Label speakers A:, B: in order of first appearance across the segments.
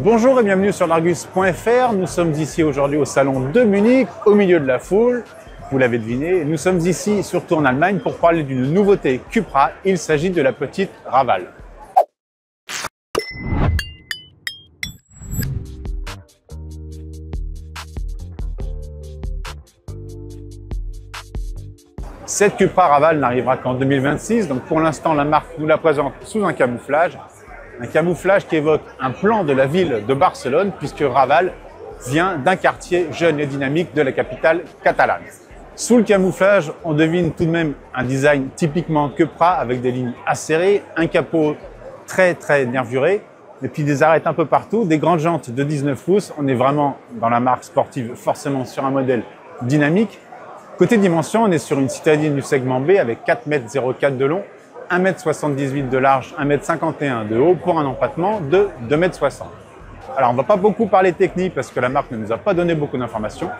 A: Bonjour et bienvenue sur l'Argus.fr. Nous sommes ici aujourd'hui au salon de Munich, au milieu de la foule. Vous l'avez deviné, nous sommes ici surtout en Allemagne pour parler d'une nouveauté Cupra. Il s'agit de la petite Raval. Cette Cupra Raval n'arrivera qu'en 2026, donc pour l'instant la marque nous la présente sous un camouflage qui évoque un plan de la ville de Barcelone, puisque Raval vient d'un quartier jeune et dynamique de la capitale catalane. Sous le camouflage, on devine tout de même un design typiquement Cupra avec des lignes acérées, un capot très nervuré, et puis des arêtes un peu partout, des grandes jantes de 19 pouces. On est vraiment dans la marque sportive, forcément sur un modèle dynamique. Côté dimension, on est sur une citadine du segment B avec 4,04 m de long, 1,78 m de large, 1,51 m de haut pour un empattement de 2,60 m. Alors, on ne va pas beaucoup parler technique parce que la marque ne nous a pas donné beaucoup d'informations.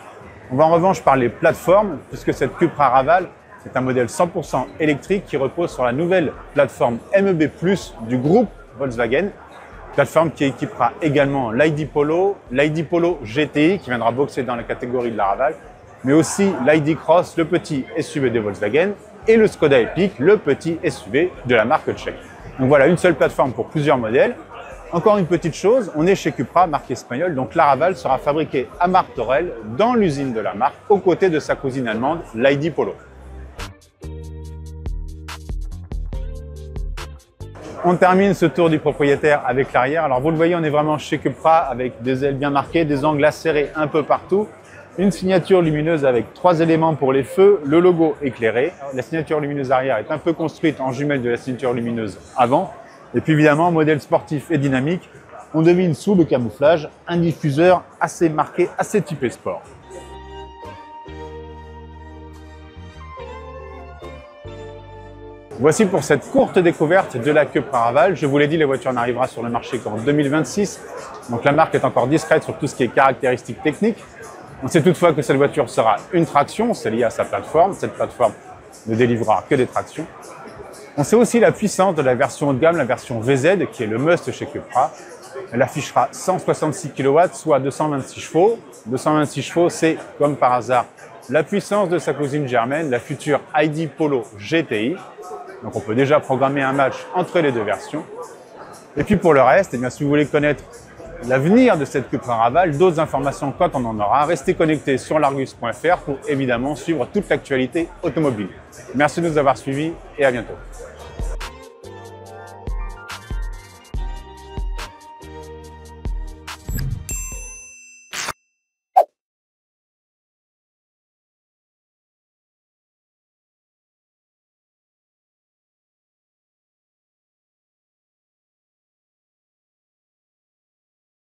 A: On va en revanche parler plateforme, puisque cette Cupra Raval est un modèle 100% électrique qui repose sur la nouvelle plateforme MEB+ du groupe Volkswagen. Plateforme qui équipera également l'ID Polo GTI qui viendra boxer dans la catégorie de la Raval, mais aussi l'ID Cross, le petit SUV de Volkswagen, et le Skoda Epic, le petit SUV de la marque tchèque. Donc voilà, une seule plateforme pour plusieurs modèles. Encore une petite chose, on est chez Cupra, marque espagnole, donc la Raval sera fabriquée à Martorell, dans l'usine de la marque, aux côtés de sa cousine allemande, l'ID Polo. On termine ce tour du propriétaire avec l'arrière. Alors vous le voyez, on est vraiment chez Cupra avec des ailes bien marquées, des angles acérés un peu partout. Une signature lumineuse avec 3 éléments pour les feux, le logo éclairé. La signature lumineuse arrière est un peu construite en jumelle de la signature lumineuse avant. Et puis évidemment, modèle sportif et dynamique, on devine sous le camouflage un diffuseur assez marqué, assez typé sport. Voici pour cette courte découverte de la Cupra Raval. Je vous l'ai dit, la voiture n'arrivera sur le marché qu'en 2026. Donc la marque est encore discrète sur tout ce qui est caractéristiques techniques. On sait toutefois que cette voiture sera une traction, c'est lié à sa plateforme. Cette plateforme ne délivrera que des tractions. On sait aussi la puissance de la version haut de gamme, la version VZ, qui est le must chez Cupra. Elle affichera 166 kW, soit 226 chevaux. 226 chevaux, c'est, comme par hasard, la puissance de sa cousine germaine, la future ID Polo GTI. Donc on peut déjà programmer un match entre les deux versions. Et puis pour le reste, eh bien, si vous voulez connaître l'avenir de cette Cupra Raval, d'autres informations quand on en aura, restez connectés sur l'Argus.fr pour évidemment suivre toute l'actualité automobile. Merci de nous avoir suivis et à bientôt.